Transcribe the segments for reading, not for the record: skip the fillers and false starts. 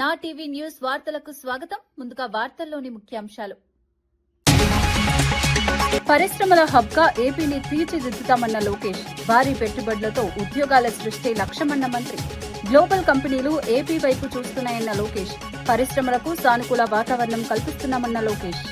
నా TV news వార్తలకు స్వాగతం. ముందుగా వార్తల్లోని ముఖ్యాంశాలు. పరిశ్రమల హబ్ గా ఏపీని తీర్చిదిద్దుతామన్న లోకేష్. భారీ పెట్టుబడులతో ఉద్యోగాల సృష్టి లక్ష్యమన్న మంత్రి. గ్లోబల్ కంపెనీలు ఏపీ వైపు చూస్తున్నాయన్న లోకేష్. పరిశ్రమలకు సానుకూల వాతావరణం కల్పిస్తున్నామన్న లోకేష్.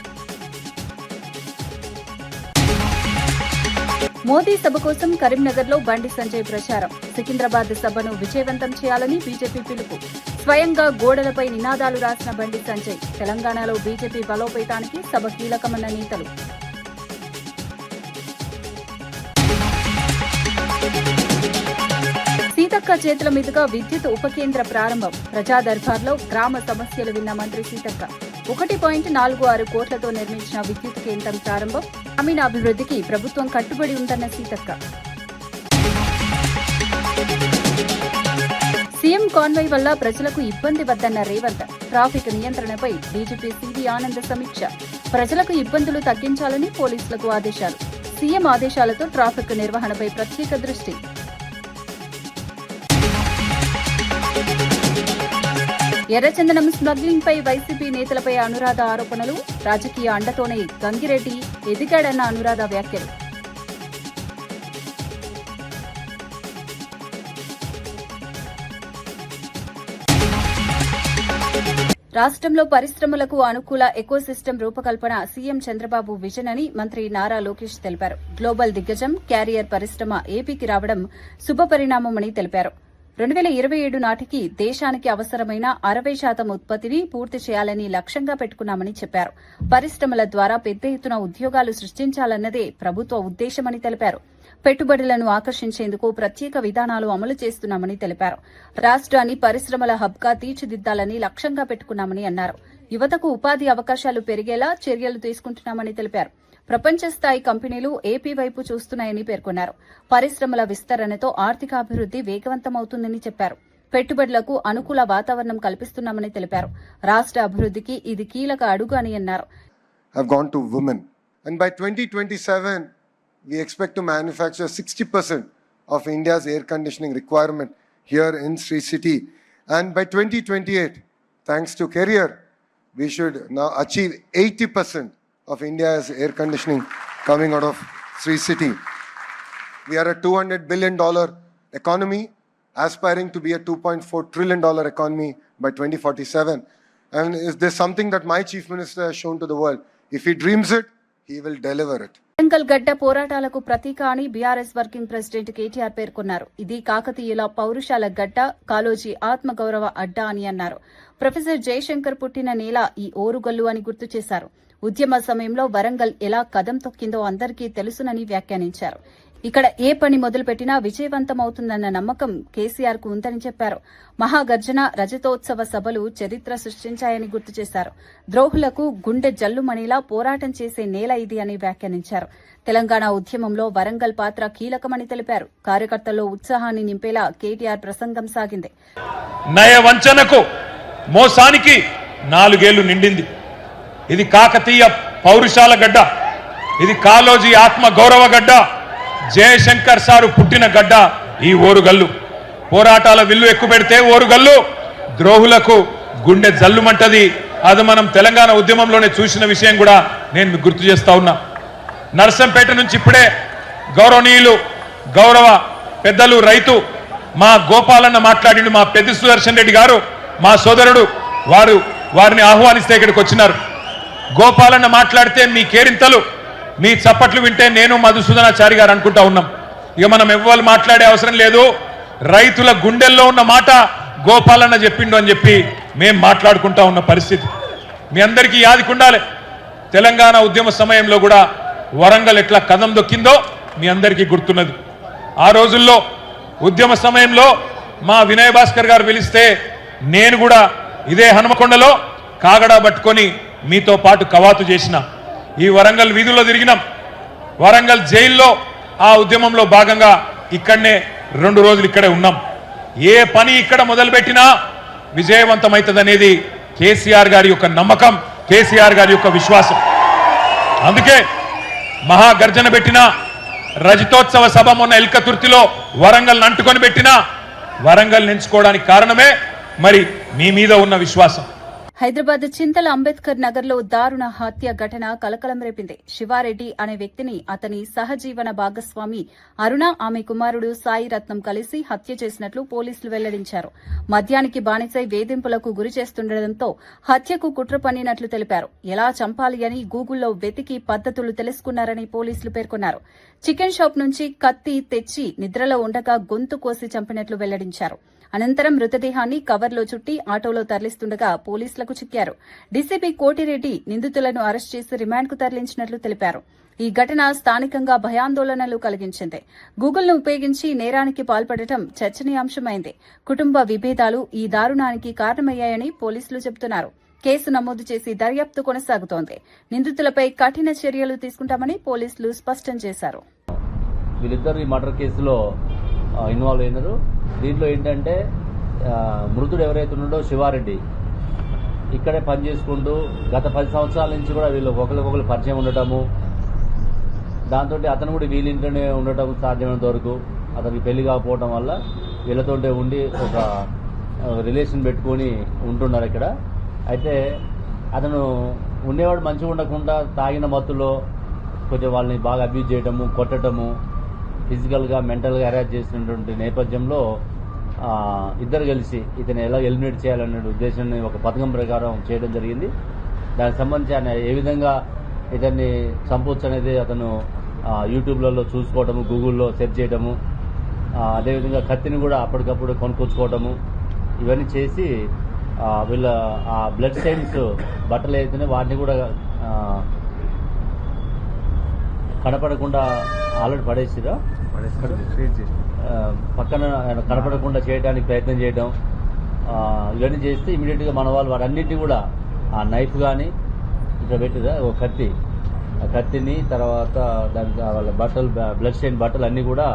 మోదీ సభ కోసం కరీంనగర్ లో బండి సంజయ్ ప్రచారం. సికింద్రాబాద్ సభను విజయవంతం చేయాలని బీజేపీ పిలుపు. స్వయంగా గోడలపై నినాదాలు రాసిన బండి సంజయ్. తెలంగాణలో బీజేపీ బలోపేతానికి సభ కీలకమన్న నేతలు. సీతక్క చేతుల మీదుగా విద్యుత్ ఉపకేంద్ర ప్రారంభం. ప్రజా దర్బార్లో గ్రామ సమస్యలు విన్న మంత్రి సీతక్క. 1.46 కోట్లతో నిర్మించిన విద్యుత్ కేంద్రం ప్రారంభం. గ్రామీణ అభివృద్ధికి ప్రభుత్వం కట్టుబడి ఉందన్న సీతక్క. సీఎం కాన్వాయ్ వల్ల ప్రజలకు ఇబ్బంది వద్దన్న రేవంత్. ట్రాఫిక్ నియంత్రణపై డీజీపీ సివి ఆనంద్ సమీక్ష. ప్రజలకు ఇబ్బందులు తగ్గించాలని పోలీసులకు ఆదేశాలు. సీఎం ఆదేశాలతో ట్రాఫిక్ నిర్వహణపై ప్రత్యేక దృష్టి. ఎర్రచందనం స్మగ్లింగ్ పై వైసీపీ నేతలపై అనురాధ ఆరోపణలు. రాజకీయ అండతోనే గంగిరెడ్డి ఎదిగాడన్న అనురాధ వ్యాఖ్యలు. రాష్ట్రంలో పరిశ్రమలకు అనుకూల ఎకోసిస్టమ్ రూపకల్పన సీఎం చంద్రబాబు విజన్ అని మంత్రి నారా లోకేష్ తెలిపారు. గ్లోబల్ దిగ్గజం క్యారియర్ పరిశ్రమ ఏపీకి రావడం శుభపరిణామమని తెలిపారు. 2027 నాటికి దేశానికి అవసరమైన 60% ఉత్పత్తిని పూర్తి చేయాలని లక్ష్యంగా పెట్టుకున్నామని చెప్పారు. పరిశ్రమల ద్వారా పెద్ద ఎత్తున ఉద్యోగాలు సృష్టించాలన్నదే ప్రభుత్వ ఉద్దేశమని తెలిపారు. పెట్టుబడులను ఆకర్షించేందుకు ప్రత్యేక విధానాలు అమలు చేస్తున్నామని తెలిపారు. రాష్ట్రాన్ని పరిశ్రమల హబ్ గా తీర్చిదిద్దాలని లక్ష్యంగా పెట్టుకున్నామని అన్నారు. యువతకు ఉపాధి అవకాశాలు పెరిగేలా చర్యలు తీసుకుంటున్నామని తెలిపారు. ప్రపంచ స్థాయి కంపెనీలు ఏపీ వైపు చూస్తున్నాయని పేర్కొన్నారు. పరిశ్రమల విస్తరణతో ఆర్థికాభివృద్ది వేగవంతమవుతుందని చెప్పారు. పెట్టుబడులకు అనుకూల వాతావరణం కల్పిస్తున్నామని తెలిపారు. రాష్ట్ర అభివృద్దికి ఇది కీలక అడుగు అని అన్నారు. We expect to manufacture 60% of India's air conditioning requirement here in Sri City. And by 2028, thanks to Carrier, we should now achieve 80% of India's air conditioning coming out of Sri City. We are a $200 billion economy, aspiring to be a $2.4 trillion economy by 2047. And there's something that my Chief Minister has shown to the world. If he dreams it, he will deliver it. Warangal గడ్డ పోరాటాలకు ప్రతీక అని BRS working president KTR పేర్కొన్నారు. ఇది కాకతీయుల పౌరుషాల గడ్డ, కాళోజీ ఆత్మగౌరవ అడ్డా అని అన్నారు. ప్రొఫెసర్ జయశంకర్ పుట్టిన నేల ఈ ఓరుగల్లు అని గుర్తు చేశారు. ఉద్యమ సమయంలో వరంగల్ ఎలా కదం తొక్కిందో అందరికీ తెలుసునని వ్యాఖ్యానించారు. ఇక్కడ ఏ పని మొదలుపెట్టినా విజయవంతమవుతుందన్న నమ్మకం కేసీఆర్ కు ఉందని చెప్పారు. మహాగర్జన రజతోత్సవ సభలు చరిత్ర సృష్టించాయని గుర్తు చేశారు. ద్రోహులకు గుండె జల్లుమణిలా పోరాటం చేసే నేల ఇది అని వ్యాఖ్యానించారు. తెలంగాణ ఉద్యమంలో వరంగల్ పాత్ర కీలకమని తెలిపారు. కార్యకర్తల్లో ఉత్సాహాన్ని నింపేలా కేటీఆర్ ప్రసంగం సాగింది. నయవంచనకు మోసానికి 4 ఏళ్లు నిండింది. ఇది కాకతీయ పౌరుషాల గడ్డ, ఇది కాళోజీ ఆత్మ గౌరవ గడ్డ, జయశంకర్ సారు పుట్టిన గడ్డ ఈ ఓరుగల్లు. పోరాటాల విల్లు ఎక్కుపెడితే ఓరుగల్లు ద్రోహులకు గుండె జల్లుమంటది. అది మనం తెలంగాణ ఉద్యమంలోనే చూసిన విషయం కూడా నేను మీకు గుర్తు చేస్తా ఉన్నా. నర్సంపేట నుంచి ఇప్పుడే గౌరవనీయులు గౌరవ పెద్దలు రైతు మా గోపాలన్న మాట్లాడిండు. మా పెద్ద సుదర్శన్ రెడ్డి గారు మా సోదరుడు, వారిని ఆహ్వానిస్తే ఇక్కడికి వచ్చినారు. గోపాలన్న మాట్లాడితే మీ కేరింతలు, మీ చప్పట్లు వింటే నేను మధుసూదనాచారి గారు అనుకుంటా ఉన్నాం. ఇక మనం ఎవ్వరు మాట్లాడే అవసరం లేదు. రైతుల గుండెల్లో ఉన్న మాట గోపాలన్న చెప్పిండు అని చెప్పి మేం మాట్లాడుకుంటా ఉన్న పరిస్థితి మీ అందరికీ యాదికుండాలి. తెలంగాణ ఉద్యమ సమయంలో కూడా వరంగల్ ఎట్లా కదం దొక్కిందో మీ అందరికీ గుర్తున్నది. ఆ రోజుల్లో ఉద్యమ సమయంలో మా వినయ్ భాస్కర్ గారు పిలిస్తే నేను కూడా ఇదే హనుమకొండలో కాగడా పట్టుకొని మీతో పాటు కవాతు చేసిన. ఈ వరంగల్ వీధుల్లో తిరిగినాం. వరంగల్ జైల్లో ఆ ఉద్యమంలో భాగంగా ఇక్కడనే 2 రోజులు ఇక్కడే ఉన్నాం. ఏ పని ఇక్కడ మొదలుపెట్టినా విజయవంతమవుతుందనేది కేసీఆర్ గారి యొక్క నమ్మకం, కేసీఆర్ గారి యొక్క విశ్వాసం. అందుకే మహాగర్జన పెట్టిన రజతోత్సవ సభ మొన్న ఎల్కతుర్తిలో వరంగల్ అంటుకొని పెట్టినా వరంగల్ ఎంచుకోవడానికి కారణమే మరి మీ మీద ఉన్న విశ్వాసం. హైదరాబాద్ చింతల అంబేద్కర్ నగర్ లో దారుణ హత్య ఘటన కలకలం రేపింది. శివారెడ్డి అనే వ్యక్తిని అతని సహజీవన భాగస్వామి అరుణ, ఆమె కుమారుడు సాయి రత్నం కలిసి హత్య చేసినట్లు పోలీసులు వెల్లడించారు. మద్యానికి బానిసై వేధింపులకు గురి చేస్తుండటంతో హత్యకు కుట్ర పన్నినట్లు తెలిపారు. ఎలా చంపాలి అని గూగుల్లో వెతికి పద్దతులు తెలుసుకున్నారని పోలీసులు పేర్కొన్నారు. చికెన్ షాప్ నుంచి కత్తి తెచ్చి నిద్రలో ఉండగా గొంతు కోసి చంపినట్లు వెల్లడించారు. అనంతరం మృతదేహాన్ని కవర్లో చుట్టి ఆటోలో తరలిస్తుండగా పోలీసులకు చిక్కారు. డీసీపీ కోటిరెడ్డి నిందితులను అరెస్ట్ చేసి రిమాండ్కు తరలించినట్లు తెలిపారు. ఈ ఘటన స్థానికంగా భయాందోళనలు కలిగించింది. గూగుల్ను ఉపయోగించి నేరానికి పాల్పడటం చర్చనీయాంశమైంది. కుటుంబ విభేదాలు ఈ దారుణానికి కారణమయ్యాయని పోలీసులు చెబుతున్నారు. కేసు నమోదు చేసి దర్యాప్తు కొనసాగుతోంది. నిందితులపై కఠిన చర్యలు తీసుకుంటామని పోలీసులు స్పష్టం చేశారు. వీళ్ళిద్దరు ఈ మర్డర్ కేసులో ఇన్వాల్వ్ అయినారు. దీంట్లో ఏంటంటే మృతుడు ఎవరైతే ఉన్నాడో శివారెడ్డి ఇక్కడే పనిచేసుకుంటూ గత 10 సంవత్సరాల నుంచి కూడా వీళ్ళు ఒకరికొకరు పరిచయం ఉండటము, దాంతో అతను కూడా వీళ్ళింట్లోనే ఉండటం సాధ్యమైనంత వరకు అతనికి పెళ్లి కాకపోవడం వల్ల వీళ్ళతోటే ఉండి ఒక రిలేషన్ పెట్టుకొని ఉంటున్నారు ఇక్కడ. అయితే అతను ఉండేవాడు మంచిగా ఉండకుండా తాగిన మత్తులో కొంచెం వాళ్ళని బాగా అబ్యూజ్ చేయటము, కొట్టడము, ఫిజికల్గా మెంటల్గా హెరాస్ చేసినటువంటి నేపథ్యంలో ఇద్దరు కలిసి ఇతను ఎలా ఎలిమినేట్ చేయాలనే ఉద్దేశాన్ని ఒక పథకం ప్రకారం చేయడం జరిగింది. దానికి సంబంధించి ఆయన ఏ విధంగా ఇతన్ని చంపొచ్చు అనేది అతను యూట్యూబ్లలో చూసుకోవడము, గూగుల్లో సెర్చ్ చేయడము, అదేవిధంగా కత్తిని కూడా అప్పటికప్పుడు కొనుక్కొచ్చుకోవడము, ఇవన్నీ చేసి వీళ్ళ ఆ బ్లడ్ సైన్స్ బట్టలు అయితేనే వాటిని కూడా కనపడకుండా ఆల్రెడీ పడేసిరా పక్కన కనపడకుండా చేయడానికి ప్రయత్నం చేయడం, ఇవన్నీ చేస్తే ఇమీడియట్ గా మన వాళ్ళు వాటన్నిటిని కూడా ఆ నైఫ్ కానీ ఇక్కడ పెట్టిరా ఒక కత్తి, ఆ కత్తిని తర్వాత దానికి వాళ్ళ బట్టలు బ్లడ్ స్టెయిన్ బట్టలు అన్ని కూడా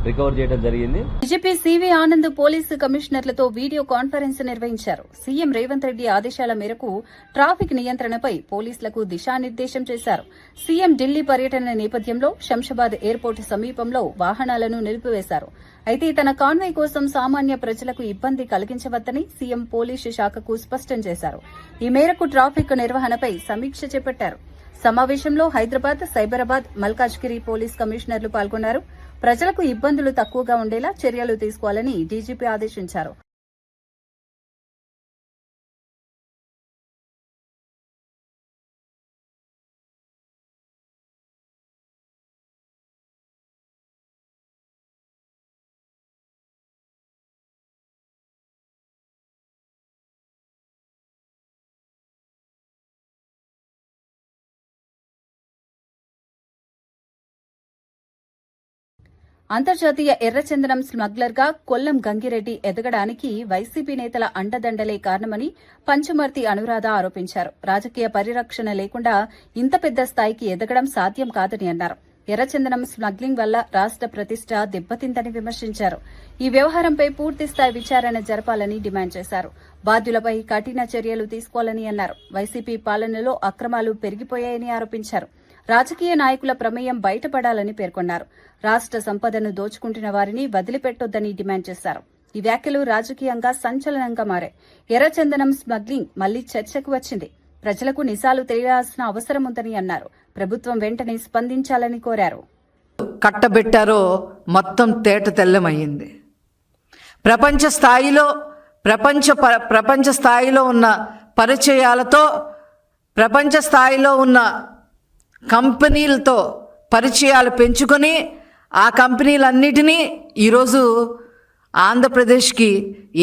రికవర్ చేయడం జరిగింది. డీజీపీ సివి ఆనంద్ పోలీసు కమిషనర్లతో వీడియో కాన్ఫరెన్స్ నిర్వహించారు. సీఎం రేవంత్ రెడ్డి ఆదేశాల మేరకు ట్రాఫిక్ నియంత్రణపై పోలీసులకు దిశానిర్దేశం చేశారు. సీఎం ఢిల్లీ పర్యటన నేపథ్యంలో శంషాబాద్ ఎయిర్పోర్టు సమీపంలో వాహనాలను నిలిపివేశారు. అయితే తన కాన్వాయ్ కోసం సామాన్య ప్రజలకు ఇబ్బంది కలిగించవద్దని సీఎం పోలీసు శాఖకు స్పష్టం చేశారు. ఈ మేరకు ట్రాఫిక్ నిర్వహణపై సమీక్ష చేపట్టారు. సమావేశంలో హైదరాబాద్, సైబరాబాద్, మల్కాజ్గిరి పోలీస్ కమిషనర్లు పాల్గొన్నారు. ప్రజలకు ఇబ్బందులు తక్కువగా ఉండేలా చర్యలు తీసుకోవాలని డీజీపీ ఆదేశించారు. అంతర్జాతీయ ఎర్రచందనం స్మగ్లర్ గా కొల్లం గంగిరెడ్డి ఎదగడానికి వైసీపీ నేతల అండదండలే కారణమని పంచుమర్తి అనురాధ ఆరోపించారు. రాజకీయ పరిరక్షణ లేకుండా ఇంత పెద్ద స్థాయికి ఎదగడం సాధ్యం కాదని అన్నారు. ఎర్రచందనం స్మగ్లింగ్ వల్ల రాష్ట ప్రతిష్ట దెబ్బతిందని విమర్శించారు. ఈ వ్యవహారంపై పూర్తిస్థాయి విచారణ జరపాలని డిమాండ్ చేశారు. బాధ్యులపై కఠిన చర్యలు తీసుకోవాలని అన్నారు. వైసీపీ పాలనలో అక్రమాలు పెరిగిపోయాయని ఆరోపించారు. రాజకీయ నాయకుల ప్రమేయం బయటపడాలని పేర్కొన్నారు. రాష్ట సంపదను దోచుకుంటున్న వారిని వదిలిపెట్టొద్దని డిమాండ్ చేశారు. ఈ వ్యాఖ్యలు రాజకీయంగా సంచలనంగా మారాయి. ఎర్రచందనం స్మగ్లింగ్ మళ్లీ చర్చకు వచ్చింది. ప్రజలకు నిజాలు తెలియాల్సిన అవసరం ఉందని అన్నారు. ప్రభుత్వం వెంటనే స్పందించాలని కోరారు. కట్టబెట్టారో మొత్తం తేట తెల్లమయ్యింది. ప్రపంచ స్థాయిలో ఉన్న పరిచయాలతో, ప్రపంచ స్థాయిలో ఉన్న కంపెనీలతో పరిచయాలు పెంచుకొని ఆ కంపెనీలన్నిటినీ ఈరోజు ఆంధ్రప్రదేశ్కి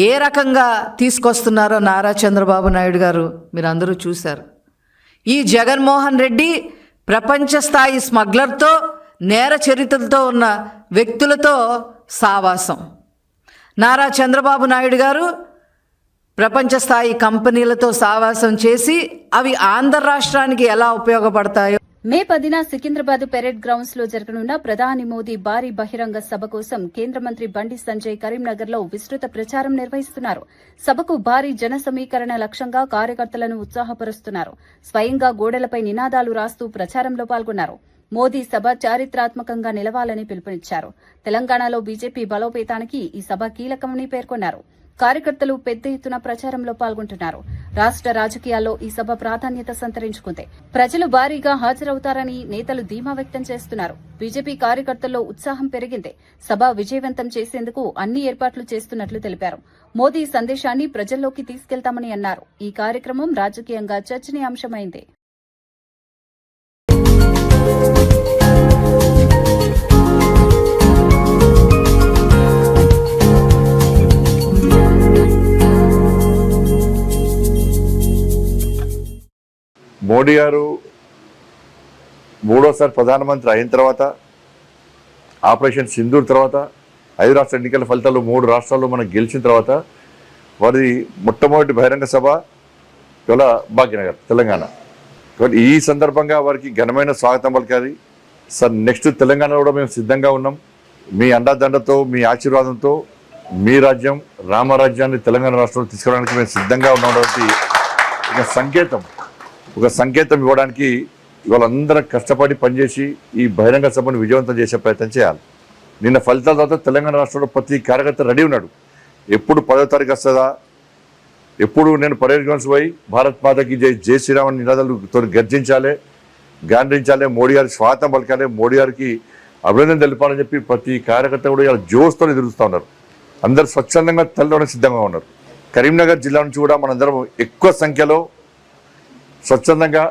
ఏ రకంగా తీసుకొస్తున్నారో నారా చంద్రబాబు నాయుడు గారు మీరందరూ చూశారు. ఈ జగన్మోహన్ రెడ్డి ప్రపంచ స్థాయి స్మగ్లర్తో, నేర చరిత్రలతో ఉన్న వ్యక్తులతో సావాసం. నారా చంద్రబాబు నాయుడు గారు ప్రపంచ స్థాయి కంపెనీలతో సావాసం చేసి అవి ఆంధ్ర రాష్ట్రానికి ఎలా ఉపయోగపడతాయో. మే 10న సికింద్రాబాద్ పెరేడ్ గ్రౌండ్స్ లో జరగనున్న ప్రధాని మోదీ భారీ బహిరంగ సభ కోసం కేంద్ర మంత్రి బండి సంజయ్ కరీంనగర్ లో విస్తృత ప్రచారం నిర్వహిస్తున్నారు. సభకు భారీ జన సమీకరణ లక్ష్యంగా కార్యకర్తలను ఉత్సాహపరుస్తున్నారు. స్వయంగా గోడలపై నినాదాలు రాస్తూ ప్రచారంలో పాల్గొన్నారు. మోదీ సభ చారిత్రాత్మకంగా నిలవాలని పిలుపునిచ్చారు. తెలంగాణలో బీజేపీ బలోపేతానికి ఈ సభ కీలకమని పేర్కొన్నారు. కార్యకర్తలు పెద్ద ఎత్తున ప్రచారంలో పాల్గొంటున్నారు. రాష్ట్ర రాజకీయాల్లో ఈ సభ ప్రాధాన్యత సంతరించుకుంది. ప్రజలు భారీగా హాజరవుతారని నేతలు ధీమా వ్యక్తం చేస్తున్నారు. బీజేపీ కార్యకర్తల్లో ఉత్సాహం పెరిగింది. సభ విజయవంతం చేసేందుకు అన్ని ఏర్పాట్లు చేస్తున్నట్లు తెలిపారు. మోదీ సందేశాన్ని ప్రజల్లోకి తీసుకెళ్తామని అన్నారు. ఈ కార్యక్రమం రాజకీయంగా చర్చనీయాంశమైంది. మోడీ గారు మూడోసారి ప్రధానమంత్రి అయిన తర్వాత, ఆపరేషన్ సింధూర్ తర్వాత, 5 రాష్ట్ర ఎన్నికల ఫలితాలు 3 రాష్ట్రాల్లో మనం గెలిచిన తర్వాత వారి మొట్టమొదటి బహిరంగ సభ ఇవాళ భాగ్యనగర్, తెలంగాణ. కాబట్టి ఈ సందర్భంగా వారికి ఘనమైన స్వాగతం పలికాలి. సార్, నెక్స్ట్ తెలంగాణలో కూడా మేము సిద్ధంగా ఉన్నాం. మీ అండదండతో, మీ ఆశీర్వాదంతో మీ రాజ్యం, రామరాజ్యాన్ని తెలంగాణ రాష్ట్రంలో తీసుకురావడానికి మేము సిద్ధంగా ఉన్నాం. కాబట్టి ఒక సంకేతం ఇవ్వడానికి ఇవాళ అందరం కష్టపడి పనిచేసి ఈ బహిరంగ సభను విజయవంతం చేసే ప్రయత్నం చేయాలి. నిన్న ఫలితాల తర్వాత తెలంగాణ రాష్ట్రంలో ప్రతి కార్యకర్త రెడీ ఉన్నాడు. ఎప్పుడు 10వ తారీఖు వస్తుందా, ఎప్పుడు నేను పరేడ్ గ్రౌండ్స్ పోయి భారత్ మాతకి జై, జై శ్రీరామ్ నినాదాలతో గర్జించాలి, గాండ్రించాలి, మోడీ గారికి స్వాగతం పలకాలి, మోడీ గారికి అభినందన తెలిపాలని చెప్పి ప్రతి కార్యకర్త కూడా ఇలా జోష్తో ఎదురుస్తూ ఉన్నారు. అందరు స్వచ్ఛందంగా తరలివడానికి సిద్ధంగా ఉన్నారు. కరీంనగర్ జిల్లా నుంచి కూడా మనందరం ఎక్కువ సంఖ్యలో స్వచ్ఛందంగా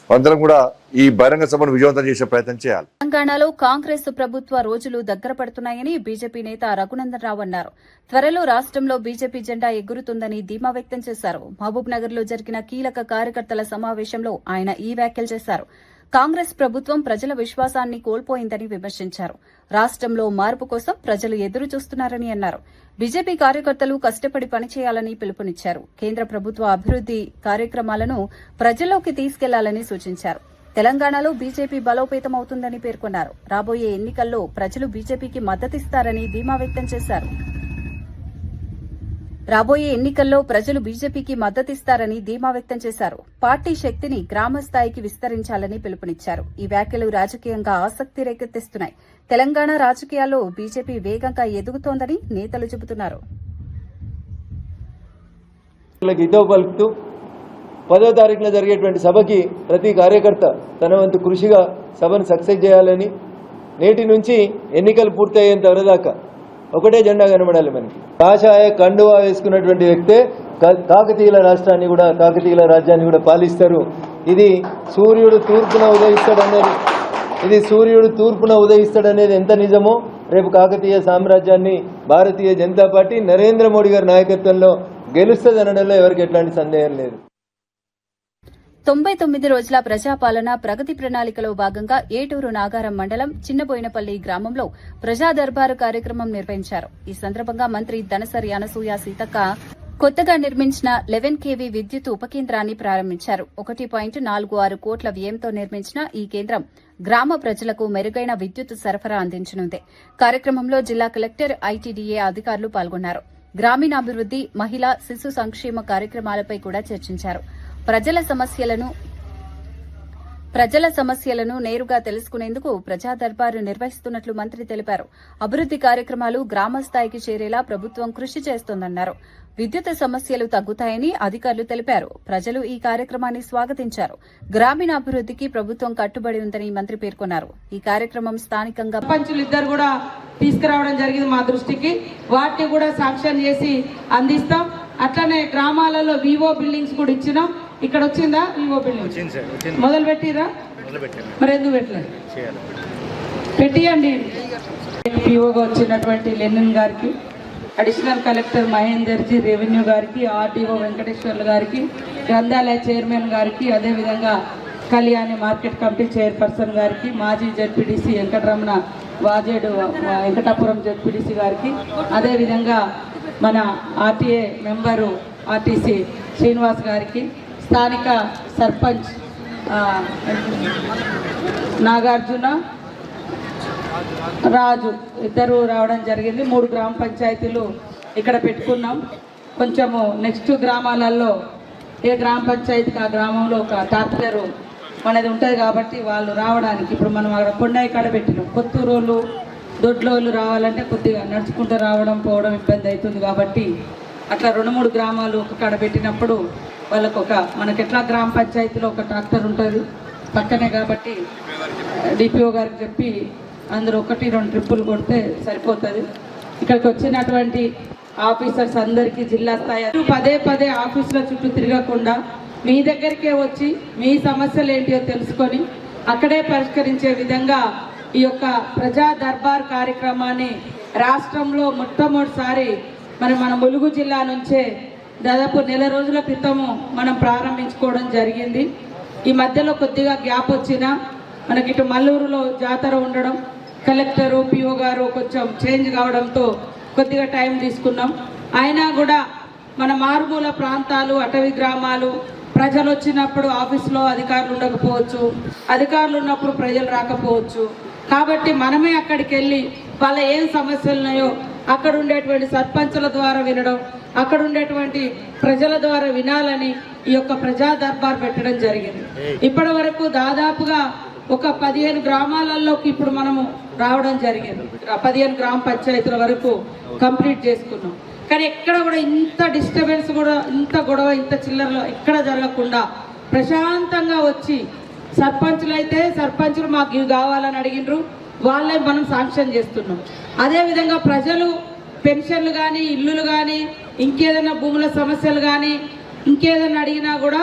అందరం కూడా ఈ బహిరంగ సభను విజయవంతం చేసే ప్రయత్నం చేయాలి. తెలంగాణలో కాంగ్రెస్ ప్రభుత్వ రోజులు దగ్గర పడుతున్నాయని బీజేపీ నేత రఘునందన్ రావు అన్నారు. త్వరలో రాష్ట్రంలో బీజేపీ జెండా ఎగురుతుందని ధీమా వ్యక్తం చేశారు. మహబూబ్ నగర్ లో జరిగిన కీలక కార్యకర్తల సమావేశంలో ఆయన ఈ వ్యాఖ్యలు చేశారు. కాంగ్రెస్ ప్రభుత్వం ప్రజల విశ్వాసాన్ని కోల్పోయిందని విమర్శించారు. రాష్ట్రంలో మార్పు కోసం ప్రజలు ఎదురు చూస్తున్నారని అన్నారు. బీజేపీ కార్యకర్తలు కష్టపడి పనిచేయాలని పిలుపునిచ్చారు. కేంద్ర ప్రభుత్వ అభివృద్ది కార్యక్రమాలను ప్రజల్లోకి తీసుకెళ్లాలని సూచించారు. తెలంగాణలో బీజేపీ బలోపేతమవుతుందని పేర్కొన్నారు. రాబోయే ఎన్నికల్లో ప్రజలు బీజేపీకి మద్దతిస్తారని ధీమా వ్యక్తం చేశారు. పార్టీ శక్తిని గ్రామ స్థాయికి విస్తరించాలని పిలుపునిచ్చారు. ఈ వ్యాఖ్యలు రాజకీయంగా ఆసక్తి రేకెత్తిస్తున్నాయి. తెలంగాణ రాజకీయాల్లో బీజేపీ వేగంగా ఎదుగుతోందని నేతలు చెబుతున్నారు. హితవు పలుకుతూ 10వ తారీఖున జరిగేటువంటి సభకి ప్రతి కార్యకర్త తన వంతు కృషిగా సభను సక్సెస్ చేయాలని, నేటి నుంచి ఎన్నికలు పూర్తయ్యేంత వరదాకా ఒకటే జెండా కనబడాలి. మనకి కాషాయ కండువా వేసుకున్నటువంటి వ్యక్తే కాకతీయుల రాష్ట్రాన్ని కూడా, కాకతీయుల రాజ్యాన్ని కూడా పాలిస్తారు. ఇది సూర్యుడు తూర్పున ఉదయిస్తాడనేది ఎంత నిజమో రేపు కాకతీయ సామ్రాజ్యాన్ని భారతీయ జనతా పార్టీ నరేంద్ర మోడీ గారి నాయకత్వంలో గెలుస్తుందనడంలో ఎవరికి ఎట్లాంటి సందేహం లేదు. 99 రోజుల ప్రజాపాలన ప్రగతి ప్రణాళికలో భాగంగా ఏటూరు నాగారం మండలం చిన్నబోయినపల్లి గ్రామంలో ప్రజా దర్బారు కార్యక్రమం నిర్వహించారు. ఈ సందర్భంగా మంత్రి దనసరి అనసూయ సీతక్క కొత్తగా నిర్మించిన 11 kV విద్యుత్ ఉపకేంద్రాన్ని ప్రారంభించారు. 1.46 కోట్ల వ్యయంతో నిర్మించిన ఈ కేంద్రం గ్రామ ప్రజలకు మెరుగైన విద్యుత్ సరఫరా అందించనుంది. కార్యక్రమంలో జిల్లా కలెక్టర్, ఐటీడీఏ అధికారులు పాల్గొన్నారు. గ్రామీణాభివృద్ది, మహిళా, శిశు సంక్షేమ కార్యక్రమాలపై కూడా చర్చించారు. ప్రజల సమస్యలను నేరుగా తెలుసుకునేందుకు ప్రజా దర్బారు నిర్వహిస్తున్నట్లు మంత్రి తెలిపారు. అభివృద్ది కార్యక్రమాలు గ్రామ స్థాయికి చేరేలా ప్రభుత్వం కృషి చేస్తోందన్నారు. విద్యుత్ సమస్యలు తగ్గుతాయని అధికారులు తెలిపారు. ప్రజలు ఈ కార్యక్రమాన్ని స్వాగతించారు. గ్రామీణాభివృద్దికి ప్రభుత్వం కట్టుబడి ఉందని మంత్రి పేర్కొన్నారు. ఈ కార్యక్రమం స్థానికంగా పంచులు ఇద్దరు కూడా తీసుకురావడం జరిగింది మా దృష్టికి. వాటిని కూడా శాంక్షన్ చేసి అందిస్తాం. అట్లనే గ్రామాలలో వివో బిల్డింగ్స్ కూడా ఇచ్చినాం. ఇక్కడ వచ్చిందా వివో బిల్డింగ్? మొదలు పెట్టిరా? మరి ఎందుకు పెట్టలేదు? పెట్టియండి. పిఓగా వచ్చినటువంటి లెనిన్ గారికి, additional collector Mahender ji, revenue గారికి, ఆర్డీఓ వెంకటేశ్వర్లు గారికి, గ్రంథాలయ చైర్మన్ గారికి, అదేవిధంగా కళ్యాణి మార్కెట్ కమిటీ చైర్పర్సన్ గారికి, మాజీ జెడ్పీటీసీ వెంకటరమణ, వాజేడు వెంకటాపురం జెడ్పీటీసీ గారికి, అదేవిధంగా మన ఆర్టీఏ మెంబరు ఆర్టీసీ శ్రీనివాస్ గారికి, స్థానిక సర్పంచ్ నాగార్జున, రాజు ఇద్దరు రావడం జరిగింది. 3 గ్రామ పంచాయతీలు ఇక్కడ పెట్టుకున్నాం. కొంచెము నెక్స్ట్ గ్రామాలలో ఏ గ్రామ పంచాయతీకి ఆ గ్రామంలో ఒక టాక్టరు మనది ఉంటుంది కాబట్టి వాళ్ళు రావడానికి ఇప్పుడు మనం అక్కడ కొండాయి కాడ పెట్టినాం. కొత్తూరోళ్ళు, దొడ్లోళ్ళు రావాలంటే కొద్దిగా నడుచుకుంటూ రావడం పోవడం ఇబ్బంది అవుతుంది కాబట్టి అట్లా 2-3 గ్రామాలు ఒక కాడ పెట్టినప్పుడు వాళ్ళకు మనకి ఎట్లా గ్రామ పంచాయతీలో ఒక ట్రాక్టర్ ఉంటుంది పక్కనే, కాబట్టి డిపిఓ గారికి చెప్పి అందరూ 1-2 ట్రిప్పులు కొడితే సరిపోతుంది. ఇక్కడికి వచ్చినటువంటి ఆఫీసర్స్ అందరికీ జిల్లా స్థాయి పదే ఆఫీసుల చుట్టూ తిరగకుండా మీ దగ్గరికే వచ్చి మీ సమస్యలు ఏంటియో తెలుసుకొని అక్కడే పరిష్కరించే విధంగా ఈ యొక్క ప్రజా దర్బార్ కార్యక్రమాన్ని రాష్ట్రంలో మొట్టమొదటిసారి మన ములుగు జిల్లా నుంచే దాదాపు 1 నెల రోజుల క్రితము మనం ప్రారంభించుకోవడం జరిగింది. ఈ మధ్యలో కొద్దిగా గ్యాప్ వచ్చినా మనకి ఇటు మల్లూరులో జాతర ఉండడం, కలెక్టరు పిఓ గారు కొంచెం చేంజ్ కావడంతో కొద్దిగా టైం తీసుకున్నాం. అయినా కూడా మన మారుమూల ప్రాంతాలు, అటవీ గ్రామాలు, ప్రజలు వచ్చినప్పుడు ఆఫీసులో అధికారులు ఉండకపోవచ్చు, అధికారులు ఉన్నప్పుడు ప్రజలు రాకపోవచ్చు. కాబట్టి మనమే అక్కడికి వెళ్ళి వాళ్ళ ఏం సమస్యలు ఉన్నాయో అక్కడ ఉండేటువంటి సర్పంచుల ద్వారా వినడం, అక్కడ ఉండేటువంటి ప్రజల ద్వారా వినాలని ఈ యొక్క ప్రజా దర్బార్ పెట్టడం జరిగింది. ఇప్పటి వరకు దాదాపుగా ఒక 15 గ్రామాలలోకి ఇప్పుడు మనము రావడం జరిగింది. 15 గ్రామ పంచాయతీల వరకు కంప్లీట్ చేసుకున్నాం. కానీ ఎక్కడ కూడా ఇంత డిస్టర్బెన్స్ కూడా, ఇంత గొడవ, ఇంత చిల్లరలో ఎక్కడ జరగకుండా ప్రశాంతంగా వచ్చి సర్పంచులు అయితే సర్పంచులు మాకు ఇవి కావాలని అడిగినరు, వాళ్ళే మనం శాంక్షన్ చేస్తున్నాం. అదేవిధంగా ప్రజలు పెన్షన్లు కానీ, ఇల్లులు కానీ, ఇంకేదైనా భూముల సమస్యలు కానీ ఇంకేదైనా అడిగినా కూడా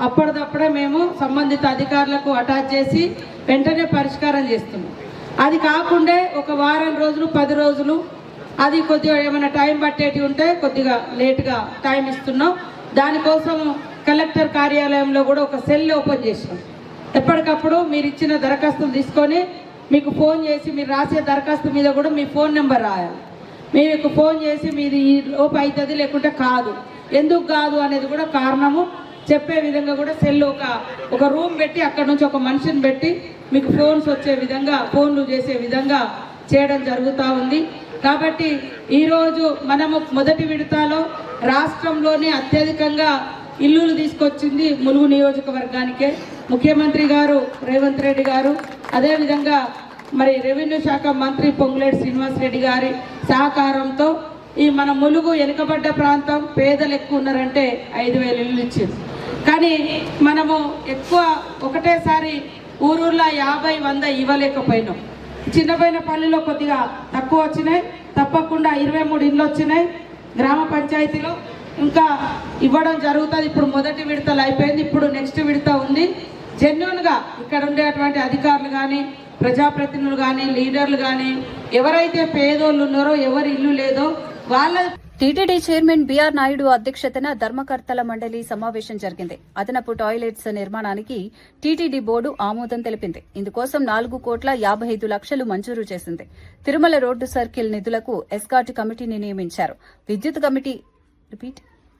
అప్పటిదప్పుడే మేము సంబంధిత అధికారులకు అటాచ్ చేసి వెంటనే పరిష్కారం చేస్తున్నాం. అది కాకుండా ఒక వారం రోజులు, 10 రోజులు అది కొద్దిగా ఏమైనా టైం పట్టేటి ఉంటే కొద్దిగా లేట్గా టైం ఇస్తున్నాం. దానికోసం కలెక్టర్ కార్యాలయంలో కూడా ఒక సెల్ ఓపెన్ చేసినాం. ఎప్పటికప్పుడు మీరు ఇచ్చిన దరఖాస్తులు తీసుకొని మీకు ఫోన్ చేసి, మీరు రాసే దరఖాస్తు మీద కూడా మీ ఫోన్ నెంబర్ రాయాలి. మీకు ఫోన్ చేసి మీది ఈ లోపు అవుతుంది లేకుంటే కాదు, ఎందుకు కాదు అనేది కూడా కారణము చెప్పే విధంగా కూడా సెల్ ఒక రూమ్ పెట్టి అక్కడ నుంచి ఒక మనిషిని పెట్టి మీకు ఫోన్స్ వచ్చే విధంగా, ఫోన్లు చేసే విధంగా చేయడం జరుగుతూ ఉంది. కాబట్టి ఈరోజు మనము మొదటి విడతలో రాష్ట్రంలోనే అత్యధికంగా ఇల్లులు తీసుకొచ్చింది ములుగు నియోజకవర్గానికే. ముఖ్యమంత్రి గారు రేవంత్ రెడ్డి గారు, అదేవిధంగా మరి రెవెన్యూ శాఖ మంత్రి పొంగులేటి శ్రీనివాస్ రెడ్డి గారి సహకారంతో ఈ మన ములుగు వెనుకబడ్డ ప్రాంతం, పేదలు ఎక్కువ ఉన్నారంటే 5,000 ఇల్లు ఇచ్చింది. కానీ మనము ఎక్కువ ఒకటేసారి ఊరూర్లో 50-100 ఇవ్వలేకపోయినాం. చిన్నపోయిన పల్లెలో కొద్దిగా తక్కువ వచ్చినాయి, తప్పకుండా 23 ఇళ్ళు వచ్చినాయి. గ్రామ పంచాయతీలో ఇంకా ఇవ్వడం జరుగుతుంది. ఇప్పుడు మొదటి విడతలు అయిపోయింది, ఇప్పుడు నెక్స్ట్ విడత ఉంది. జెన్యూన్గా ఇక్కడ ఉండేటువంటి అధికారులు కానీ, ప్రజాప్రతినిధులు కానీ, లీడర్లు కానీ, ఎవరైతే పేదోళ్ళు ఉన్నారో, ఎవరి ఇల్లు లేదో వాళ్ళ. టీటీడీ చైర్మన్ బీఆర్ నాయుడు అధ్యక్షతన ధర్మకర్తల మండలి సమావేశం జరిగింది. అదనపు టాయిలెట్స్ నిర్మాణానికి టీటీడీ బోర్డు ఆమోదం తెలిపింది. ఇందుకోసం 4,55 లక్షలు మంజూరు చేసింది. తిరుమల రోడ్డు సర్కిల్ నిధులకు ఎస్కాట్ కమిటీని నియమించారు.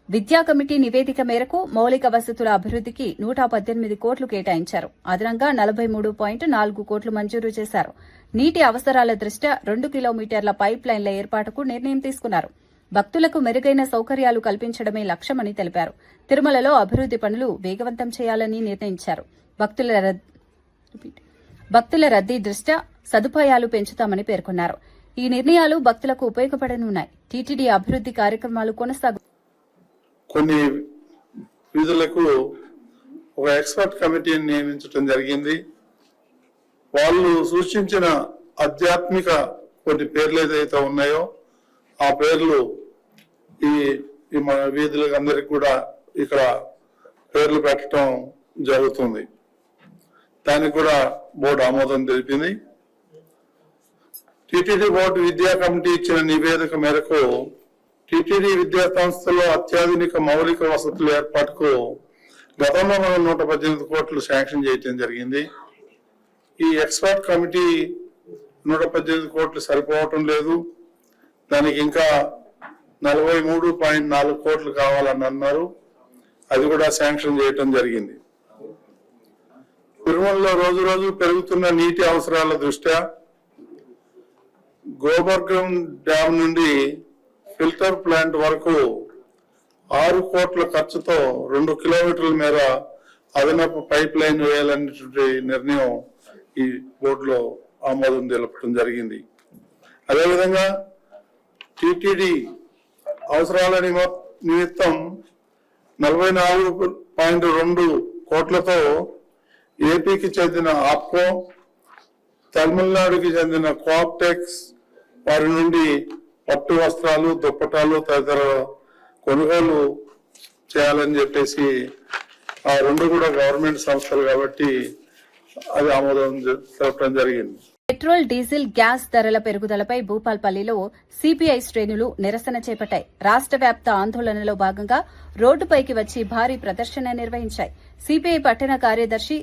విద్యా కమిటీ నివేదిక మేరకు మౌలిక వసతుల అభివృద్దికి 118 కోట్లు కేటాయించారు. అదనంగా 43.4 కోట్లు మంజూరు చేశారు. నీటి అవసరాల దృష్ట్యా 2 కిలోమీటర్ల పైప్ లైన్ల ఏర్పాటుకు నిర్ణయం తీసుకున్నారు. భక్తులకు మెరుగైన సౌకర్యాలు కల్పించడమే లక్ష్యమని తెలిపారు. తిరుమలలో అభివృద్ది పనులు వేగవంతం చేయాలని నిర్ణయించారు. భక్తుల రద్దీ దృష్ట్యా సదుపాయాలు పెంచుతామని పేర్కొన్నారు. ఈ నిర్ణయాలు భక్తులకు ఉపయోగపడనున్నాయి. టీటీడీ అభివృద్ది కార్యక్రమాలు కొన్ని విధులకు ఒక ఎక్స్పర్ట్ కమిటీని నియమించడం జరిగింది. వాళ్ళు సూచించిన ఆధ్యాత్మిక కొన్ని పేర్లు ఏదైతే ఉన్నాయో ఆ పేర్లు ఈ మన వీధులకు అందరికి కూడా ఇక్కడ పేర్లు పెట్టడం జరుగుతుంది. దానికి కూడా బోర్డు ఆమోదం తెలిపింది. టిటిడి బోర్డు విద్యా కమిటీ ఇచ్చిన నివేదిక మేరకు టిటిడి విద్యా సంస్థలో అత్యాధునిక మౌలిక వసతుల ఏర్పాటుకు గతంలో మనం 118 కోట్లు శాంక్షన్ చేయడం జరిగింది. ఈ ఎక్స్పర్ట్ కమిటీ 118 కోట్లు సరిపోవటం లేదు, దానికి ఇంకా 43.4 కోట్లు కావాలని అన్నారు. అది కూడా శాంక్షన్ చేయటం జరిగింది. తిరుమలలో రోజు రోజు పెరుగుతున్న నీటి అవసరాల దృష్ట్యా గోబర్గం డ్యామ్ నుండి ఫిల్టర్ ప్లాంట్ వరకు 6 కోట్ల ఖర్చుతో 2 కిలోమీటర్ల మేర అదనపు పైప్ లైన్ వేయాలనేటువంటి నిర్ణయం ఈ బోర్డులో ఆమోదం తెలపడం జరిగింది. అదేవిధంగా టిటిడి అవసరాలని నిమిత్తం 44.2 కోట్లతో ఏపీకి చెందిన ఆప్కో, తమిళనాడుకి చెందిన కోఆప్టెక్స్ వారి నుండి పట్టు వస్త్రాలు, దుప్పటాలు తదితర కొనుగోలు చేయాలని చెప్పేసి, ఆ రెండు కూడా గవర్నమెంట్ సంస్థలు కాబట్టి అది ఆమోదం తెలపడం జరిగింది. పెట్రోల్, డీజిల్, గ్యాస్ ధరల పెరుగుదలపై భూపాల్పల్లిలో సిపిఐ శ్రేణులు నిరసన చేపట్టాయి. రాష్ట్ర వ్యాప్త ఆందోళనలో భాగంగా రోడ్డుపైకి వచ్చి భారీ ప్రదర్శన నిర్వహించాయి. సిపిఐ పట్టణ కార్యదర్శి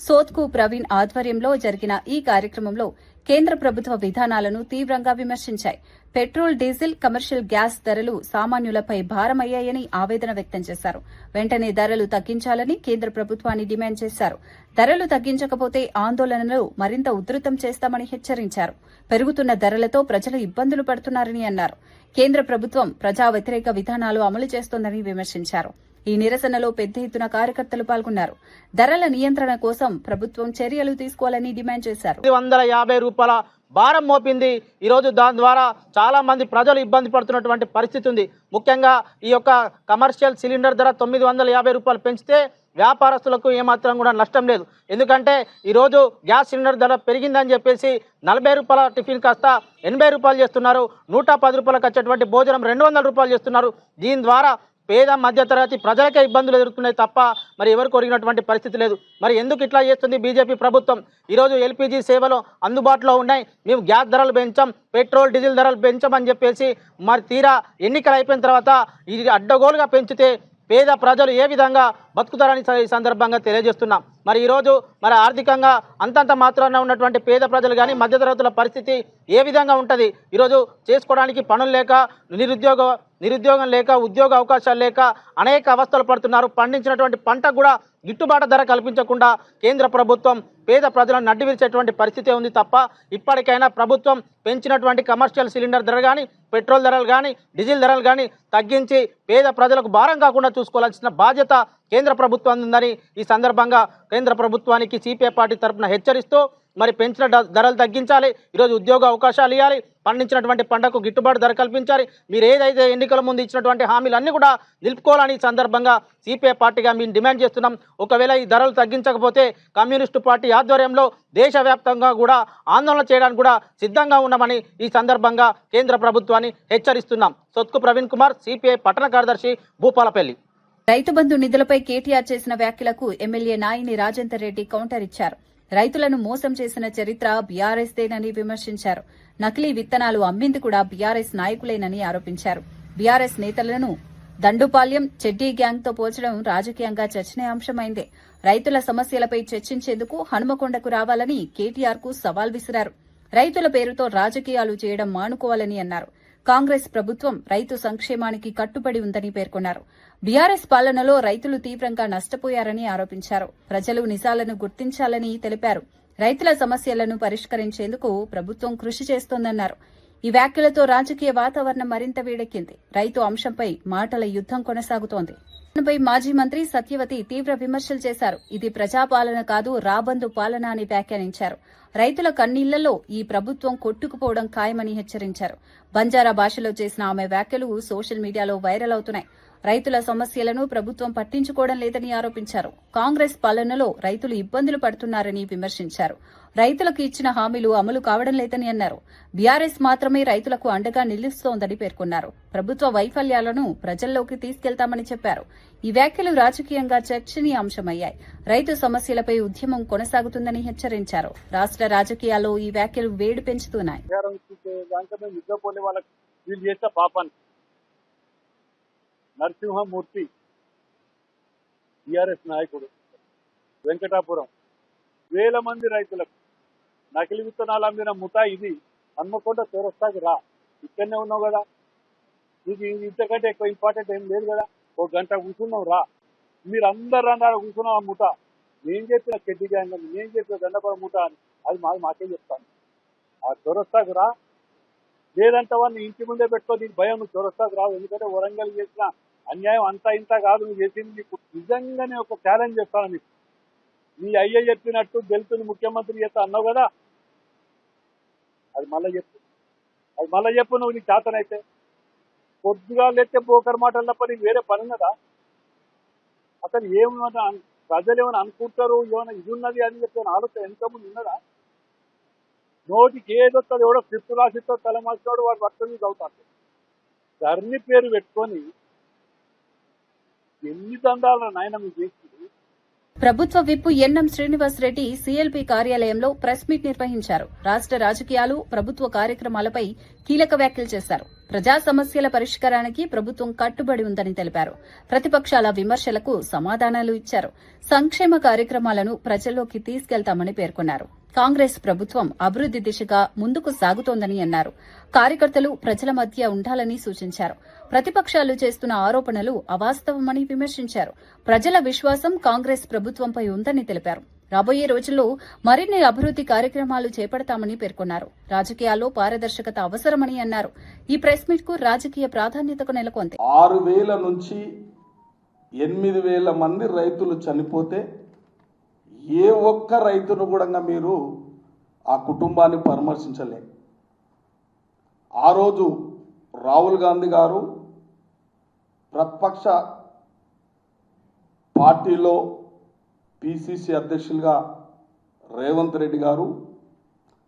సోత్కు ప్రవీణ్ ఆధ్వర్యంలో జరిగిన ఈ కార్యక్రమంలో కేంద్ర ప్రభుత్వ విధానాలను తీవ్రంగా విమర్శించాయి. పెట్రోల్, డీజిల్, కమర్షియల్ గ్యాస్ ధరలు సామాన్యులపై భారమయ్యాయని ఆవేదన వ్యక్తం చేశారు. వెంటనే ధరలు తగ్గించాలని కేంద్ర ప్రభుత్వాన్ని డిమాండ్ చేశారు. ధరలు తగ్గించకపోతే ఆందోళనలు మరింత ఉధృతం చేస్తామని హెచ్చరించారు. పెరుగుతున్న ధరలతో ప్రజలు ఇబ్బందులు పడుతున్నారని అన్నారు. కేంద్ర ప్రభుత్వం ప్రజా వ్యతిరేక విధానాలు అమలు చేస్తోందని విమర్శించారు. ఈ నిరసనలో పెద్ద ఎత్తున కార్యకర్తలు పాల్గొన్నారు. ధరల నియంత్రణ కోసం ప్రభుత్వం చర్యలు తీసుకోవాలని డిమాండ్ చేశారు. 150 రూపాయల భారం మోపింది. ఈరోజు దాని ద్వారా చాలా మంది ప్రజలు ఇబ్బంది పడుతున్నటువంటి పరిస్థితి ఉంది. ముఖ్యంగా ఈ యొక్క కమర్షియల్ సిలిండర్ ధర 950 రూపాయలు పెంచితే వ్యాపారస్తులకు ఏమాత్రం కూడా నష్టం లేదు. ఎందుకంటే ఈరోజు గ్యాస్ సిలిండర్ ధర పెరిగిందని చెప్పేసి 40 రూపాయల టిఫిన్ కాస్త 80 రూపాయలు చేస్తున్నారు. 110 రూపాయలకు వచ్చేటువంటి భోజనం 200 రూపాయలు చేస్తున్నారు. దీని ద్వారా పేద మధ్యతరగతి ప్రజలకే ఇబ్బందులు ఎదుర్కొన్నాయి తప్ప మరి ఎవరు కొరిగినటువంటి పరిస్థితి లేదు. మరి ఎందుకు ఇట్లా చేస్తుంది బీజేపీ ప్రభుత్వం? ఈరోజు ఎల్పీజీ సేవలు అందుబాటులో ఉన్నాయి, మేము గ్యాస్ ధరలు పెంచాం, పెట్రోల్, డీజిల్ ధరలు పెంచామని చెప్పేసి మరి తీరా ఎన్నికలు అయిపోయిన తర్వాత ఇది అడ్డగోలుగా పెంచితే పేద ప్రజలు ఏ విధంగా బతుకుతారని ఈ సందర్భంగా తెలియజేస్తున్నాం. మరి ఈరోజు మరి ఆర్థికంగా అంతంత మాత్రాన ఉన్నటువంటి పేద ప్రజలు కానీ మధ్యతరగతుల పరిస్థితి ఏ విధంగా ఉంటుంది? ఈరోజు చేసుకోవడానికి పనులు లేక, నిరుద్యోగం లేక, ఉద్యోగ అవకాశాలు లేక అనేక అవస్థలు పడుతున్నారు. పండించినటువంటి పంటకు కూడా గిట్టుబాటు ధర కల్పించకుండా కేంద్ర ప్రభుత్వం పేద ప్రజలను నడ్డివిరిచేటువంటి పరిస్థితి ఉంది తప్ప ఇప్పటికైనా ప్రభుత్వం పెంచినటువంటి కమర్షియల్ సిలిండర్ ధర కానీ, పెట్రోల్ ధరలు కానీ, డీజిల్ ధరలు కానీ తగ్గించి పేద ప్రజలకు భారం కాకుండా చూసుకోవాల్సిన బాధ్యత కేంద్ర ప్రభుత్వం ఉందని ఈ సందర్భంగా కేంద్ర ప్రభుత్వానికి సిపిఐ పార్టీ తరఫున హెచ్చరిస్తూ మరి పెంచిన ధరలు తగ్గించాలి, ఈరోజు ఉద్యోగ అవకాశాలు ఇవ్వాలి, పండించినటువంటి పంటకు గిట్టుబాటు ధర కల్పించాలి, మీరు ఏదైతే ఎన్నికల ముందు ఇచ్చినటువంటి హామీలన్నీ కూడా నిలుపుకోవాలని సందర్భంగా సిపిఐ పార్టీగా మేము డిమాండ్ చేస్తున్నాం. ఒకవేళ ఈ ధరలు తగ్గించకపోతే కమ్యూనిస్టు పార్టీ ఆధ్వర్యంలో దేశవ్యాప్తంగా కూడా ఆందోళన చేయడానికి కూడా సిద్ధంగా ఉన్నామని ఈ సందర్భంగా కేంద్ర ప్రభుత్వాన్ని హెచ్చరిస్తున్నాం. సొత్కు ప్రవీణ్ కుమార్, సిపిఐ పట్టణ కార్యదర్శి, భూపాలపల్లి. రైతు బంధు నిధులపై కేటీఆర్ చేసిన వ్యాఖ్యలకు ఎమ్మెల్యే నాయిని రాజేందర్ రెడ్డి కౌంటర్ ఇచ్చారు. రైతులను మోసం చేసిన చరిత్ర బీఆర్ఎస్దేనని విమర్శించారు. నకిలీ విత్తనాలు అమ్మింది కూడా బీఆర్ఎస్ నాయకులేనని ఆరోపించారు. బీఆర్ఎస్ నేతలను దండుపాల్యం, చెడ్డీ గ్యాంగ్తో పోల్చడం రాజకీయంగా చర్చనీయాంశమైందే. రైతుల సమస్యలపై చర్చించేందుకు హనుమకొండకు రావాలని కేటీఆర్కు సవాల్ విసిరారు. రైతుల పేరుతో రాజకీయాలు చేయడం మానుకోవాలని అన్నారు. కాంగ్రెస్ ప్రభుత్వం రైతు సంక్షేమానికి కట్టుబడి ఉందని పేర్కొన్నారు. బీఆర్ఎస్ పాలనలో రైతులు తీవ్రంగా నష్టపోయారని ఆరోపించారు. ప్రజలు నిజాలను గుర్తించాలని తెలిపారు. రైతుల సమస్యలను పరిష్కరించేందుకు ప్రభుత్వం కృషి చేస్తోందన్నారు. ఈ వ్యాఖ్యలతో రాజకీయ వాతావరణం మరింత వేడెక్కింది. రైతు అంశంపై మాటల యుద్దం కొనసాగుతోంది. పై మాజీ మంత్రి సత్యవతి తీవ్ర విమర్శలు చేశారు. ఇది ప్రజాపాలన కాదు, రాబందు పాలన అని వ్యాఖ్యానించారు. రైతుల కన్నీళ్లలో ఈ ప్రభుత్వం కొట్టుకుపోవడం ఖాయమని హెచ్చరించారు. బంజారా భాషలో చేసిన ఆమె వ్యాఖ్యలు సోషల్ మీడియాలో వైరల్ అవుతున్నాయి. రైతుల సమస్యలను ప్రభుత్వం పట్టించుకోవడం లేదని ఆరోపించారు. కాంగ్రెస్ పాలనలో రైతులు ఇబ్బందులు పడుతున్నారని విమర్శించారు. రైతులకు ఇచ్చిన హామీలు అమలు కావడం లేదని అన్నారు. బీఆర్ఎస్ మాత్రమే రైతులకు అండగా నిలుస్తోందని పేర్కొన్నారు. ప్రభుత్వ వైఫల్యాలను ప్రజల్లోకి తీసుకెళ్తామని చెప్పారు. ఈ వ్యాఖ్యలు రాజకీయంగా చర్చనీయాంశమయ్యాయి. రైతు సమస్యలపై ఉద్యమం కొనసాగుతుందని హెచ్చరించారు. రాష్ట్ర రాజకీయాల్లో ఈ వ్యాఖ్యలు వేడి పెంచుతున్నాయి. నరసింహమూర్తి టిఆర్ఎస్ నాయకుడు వెంకటాపురం వేల మంది రైతులకు నకిలీ విత్తనాలు అమ్మిన ముఠా ఇది. హన్మకొండ చౌరస్తాకి రా, ఇక్కడనే ఉన్నావు కదా, ఇది ఇంతకంటే ఎక్కువ ఇంపార్టెంట్ ఏం లేదు కదా, ఒక గంట కూర్చున్నావు రా, మీరు అందరు అన్నారు కూర్చున్నావు ఆ ముఠా, నేను చెప్పిన చెడ్డి గ్యాంగ్ అని, నేను చెప్పిన దండపడ ముఠా అని, అది మాకే చెప్తాను. ఆ చౌరస్తాకి రా, లేదంటే వాడిని ఇంటి ముందే పెట్టుకో, నీకు భయం, నువ్వు చౌరస్తాకి రావు. ఎందుకంటే వరంగల్ చేసిన అన్యాయం అంతా ఇంత కాదు, నువ్వు చేసింది నీకు నిజంగానే ఒక ఛాలెంజ్ చేస్తాను నీకు. నీ అయ్య చెప్పినట్టు దళితుని ముఖ్యమంత్రి చేస్తా అన్నావు కదా, అది మళ్ళీ చెప్పు, నువ్వు నీకు చేతనైతే పొద్దుగా లేతే బోకర్ మాటలు తప్ప నీకు వేరే పని ఉన్నదా? అసలు ఏమన్నా ప్రజలు ఏమైనా అనుకుంటారు, ఏమైనా ఇది ఉన్నది అని చెప్పి ఆలోచన ఎంతమంది ఉన్నదా? నోటికి ఏదొస్తుంది, ఎవడో ఫిఫ్త్ రాసితో తలమాసినాడు వాడు పట్టుకుని చదువుతాడు. ధర్ని పేరు పెట్టుకొని ఎన్ని దండాల నాయన మీకు చేస్తుంది. ప్రభుత్వ whip NM Srinivas Reddy CLP కార్యాలయంలో ప్రెస్ మీట్ నిర్వహించారు. రాష్ట్ర రాజకీయాలు, ప్రభుత్వ కార్యక్రమాలపై కీలక వ్యాఖ్యలు చేశారు. ప్రజా సమస్యల పరిష్కారానికి ప్రభుత్వం కట్టుబడి ఉందని తెలిపారు. ప్రతిపక్షాల విమర్శలకు సమాధానాలు ఇచ్చారు. సంక్షేమ కార్యక్రమాలను ప్రజల్లోకి తీసుకెళ్తామని పేర్కొన్నారు. కాంగ్రెస్ ప్రభుత్వం అభివృద్ది దిశగా ముందుకు సాగుతోందని అన్నారు. కార్యకర్తలు ప్రజల మధ్య ఉండాలని సూచించారు. ప్రతిపక్షాలు చేస్తున్న ఆరోపణలు అవాస్తవమని విమర్శించారు. ప్రజల విశ్వాసం కాంగ్రెస్ ప్రభుత్వంపై ఉందని తెలిపారు. రాబోయే రోజుల్లో మరిన్ని అభివృద్ది కార్యక్రమాలు చేపడతామని పేర్కొన్నారు. రాజకీయాల్లో పారదర్శకత అవసరమని అన్నారు. ఈ ప్రెస్ మీట్ కు రాజకీయ ప్రాధాన్యతకు నెలకొంది. 6,000 నుంచి 8,000 మంది రైతులు చనిపోతే ఏ ఒక్క రైతును కూడా మీరు ఆ కుటుంబాన్ని పరామర్శించలే. ఆ రోజు రాహుల్ గాంధీ గారు ప్రతిపక్ష పార్టీలో పిసిసి అధ్యక్షులుగా రేవంత్ రెడ్డి గారు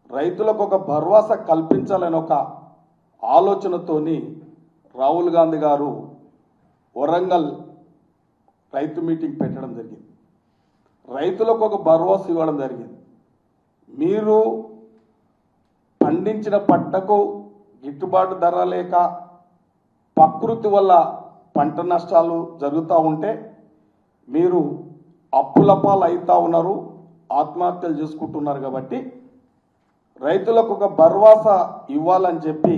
రైతులకు ఒక భరోసా కల్పించాలని ఒక ఆలోచనతోని రాహుల్ గాంధీ గారు వరంగల్ రైతు మీటింగ్ పెట్టడం జరిగింది. రైతులకు ఒక భరోసా ఇవ్వడం జరిగింది. మీరు పండించిన పంటకు గిట్టుబాటు ధర లేక ప్రకృతి వల్ల పంట నష్టాలు జరుగుతూ ఉంటే మీరు అప్పుల పాలు అవుతా ఉన్నారు, ఆత్మహత్యలు చేసుకుంటున్నారు. కాబట్టి రైతులకు ఒక భరోసా ఇవ్వాలని చెప్పి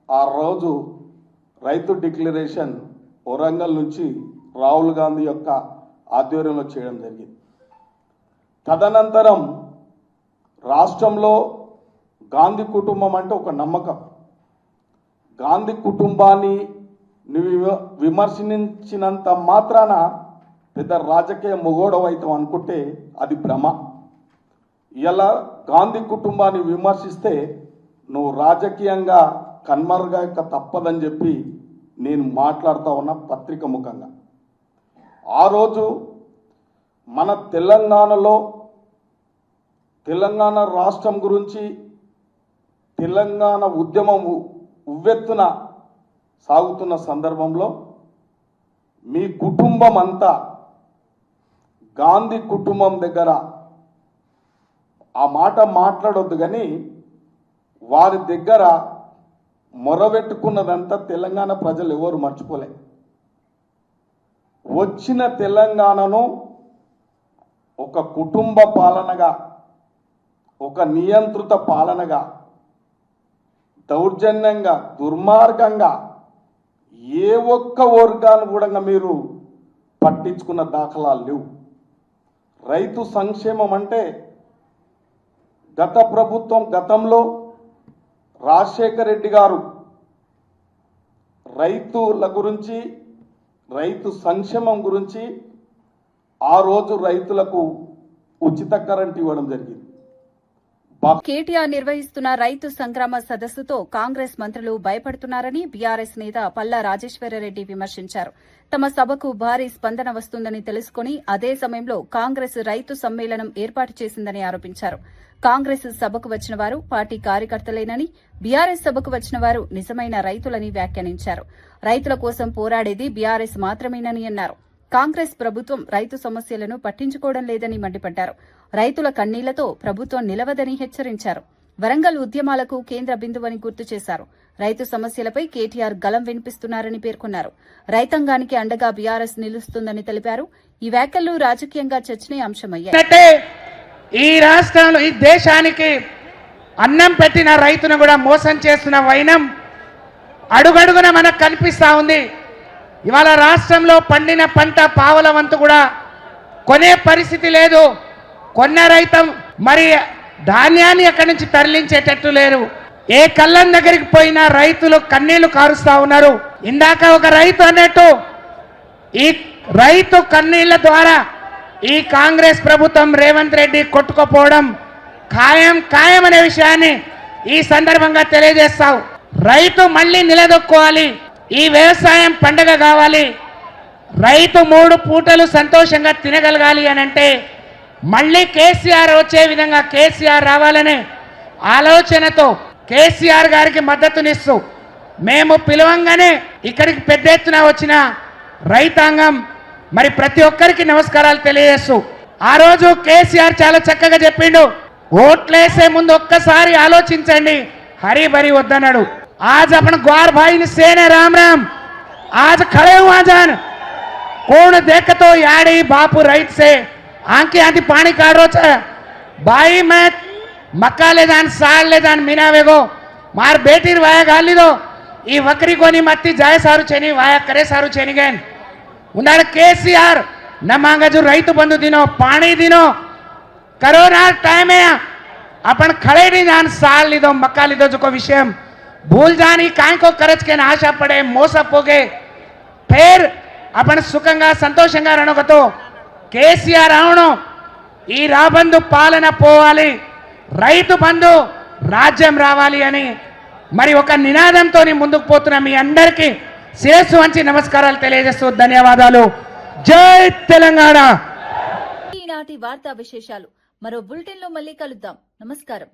ఆ రోజు రైతు డిక్లరేషన్ వరంగల్ నుంచి రాహుల్ గాంధీ యొక్క ఆధ్వర్యంలో చేయడం జరిగింది. తదనంతరం రాష్ట్రంలో గాంధీ కుటుంబం అంటే ఒక నమ్మకం. గాంధీ కుటుంబాన్ని నువ్వు విమర్శించినంత మాత్రాన పెద్ద రాజకీయ మొగోడవైతాం అనుకుంటే అది భ్రమ. ఇలా గాంధీ కుటుంబాన్ని విమర్శిస్తే నువ్వు రాజకీయంగా కన్మరుగాక తప్పదని చెప్పి నేను మాట్లాడుతూ ఉన్న పత్రిక ముఖంగా. ఆ రోజు మన తెలంగాణలో తెలంగాణ రాష్ట్రం గురించి తెలంగాణ ఉద్యమం ఉవ్వెత్తున సాగుతున్న సందర్భంలో మీ కుటుంబం అంతా గాంధీ కుటుంబం దగ్గర ఆ మాట మాట్లాడొద్దు, కానీ వారి దగ్గర మొరబెట్టుకున్నదంతా తెలంగాణ ప్రజలు ఎవరు మర్చిపోలే. వచ్చిన తెలంగాణను ఒక కుటుంబ పాలనగా, ఒక నియంత్రిత పాలనగా, దౌర్జన్యంగా, దుర్మార్గంగా ఏ ఒక్క వర్గాన్ని కూడా మీరు పట్టించుకున్న దాఖలాలు లేవు. రైతు సంక్షేమం అంటే గత ప్రభుత్వం గతంలో రాజశేఖర రెడ్డి గారు రైతుల గురించి, రైతు సంక్షేమం గురించి ఆ రోజు రైతులకు ఉచిత కరెంట్ ఇవ్వడం జరిగింది. కేటీఆర్ నిర్వహిస్తున్న రైతు సంగ్రామ సదస్సుతో కాంగ్రెస్ మంత్రులు భయపడుతున్నారని బీఆర్ఎస్ నేత పల్లా రాజేశ్వరరెడ్డి విమర్శించారు. తమ సభకు భారీ స్పందన వస్తుందని తెలుసుకుని అదే సమయంలో కాంగ్రెస్ రైతు సమ్మేళనం ఏర్పాటు చేసిందని ఆరోపించారు. కాంగ్రెస్ సభకు వచ్చిన వారు పార్టీ కార్యకర్తలేనని, బీఆర్ఎస్ సభకు వచ్చిన వారు నిజమైన రైతులని వ్యాఖ్యానించారు. రైతుల కోసం పోరాడేది బీఆర్ఎస్ మాత్రమేనని అన్నారు. కాంగ్రెస్ ప్రభుత్వం రైతు సమస్యలను పట్టించుకోవడం లేదని మండిపడ్డారు. రైతుల కన్నీళ్లతో ప్రభుత్వం నిలవదని హెచ్చరించారు. వరంగల్ ఉద్యమాలకు కేంద్ర బిందువని గుర్తు చేశారు. రైతు సమస్యలపై కేటీఆర్ గలం వినిపిస్తున్నారని పేర్కొన్నారు. రైతాంగానికి అండగా బీఆర్ఎస్ నిలుస్తుందని తెలిపారు. ఈ వ్యాఖ్యలు రాజకీయంగా చర్చనీయాంశమయ్యాయి. ఈ రాష్ట్రంలో, ఈ దేశానికి అన్నం పెట్టిన రైతును కూడా మోసం చేస్తున్న వైనం అడుగడుగున మనకు కనిపిస్తా ఉంది. ఇవాళ రాష్ట్రంలో పండిన పంట పావల వంతు కూడా కొనే పరిస్థితి లేదు. కొన్న రైతం మరి ధాన్యాన్ని ఎక్కడి నుంచి తరలించేటట్టు లేరు. ఏ కళ్ళం దగ్గరికి పోయినా రైతులు కన్నీళ్లు కారుస్తా ఉన్నారు. ఇందాక ఒక రైతు అన్నట్టు ఈ రైతు కన్నీళ్ల ద్వారా ఈ కాంగ్రెస్ ప్రభుత్వం రేవంత్ రెడ్డి కొట్టుకుపోవడం ఖాయం అనే విషయాన్ని ఈ సందర్భంగా తెలియజేస్తావు. రైతు మళ్ళీ నిలదొక్కోవాలి. ఈ వ్యవసాయం పండగ కావాలి, రైతు 3 పూటలు సంతోషంగా తినగలగాలి అని అంటే మళ్ళీ కేసీఆర్ వచ్చే విధంగా కేసీఆర్ రావాలనే ఆలోచనతో కేసీఆర్ గారికి మద్దతునిస్తూ మేము పిలవంగానే ఇక్కడికి పెద్ద ఎత్తున వచ్చిన రైతాంగం మరి ప్రతి ఒక్కరికి నమస్కారాలు తెలియజేస్తూ ఆ రోజు కేసీఆర్ చాలా చక్కగా చెప్పిండు, ఓట్లేసే ముందు ఒక్కసారి ఆలోచించండి, హరి భరి వద్దన్నాడు. आज अपन ग्वार भाई ने सेने राम राम आज खड़े हुआ जान कौन देख तो याड़ी बापू रईत से आंकी आंधी पानी काढ़ो छे भाई मैं मक्का ले जान साल ले जान मीना वेगो मार बेटी वाया गाली दो ई वकरी कोनी मत्ती जाए सारू छेनी वाया करे सारू छेनी गैन उन्नाड केसीआर न मांगा जो रईत बंधु दिनो पानी दिनो कोरोना टाइम है अपन खड़े नहीं जान साल लीधो मक्का लीधो जो को विषय भूल जानी काय को करज के आशा पड़े मोसपोगे फिर अपन सुखंगा संतोषंगा रणगतो केसीआर आवणो ఈ రాబందు పాలన పోవాలి, రైతు బంధు రాజ్యం రావాలి అని మరి ఒక నినాదంతో ముందుకు పోతున్న మీ అందరికీ శిరస్సు వంచి నమస్కారాలు తెలియజేస్తూ ధన్యవాదాలు. జై తెలంగాణ. ఈనాటి వార్తా విశేషాలు మరో బులెటిన్ లో మళ్ళీ కలుద్దాం. నమస్కారం.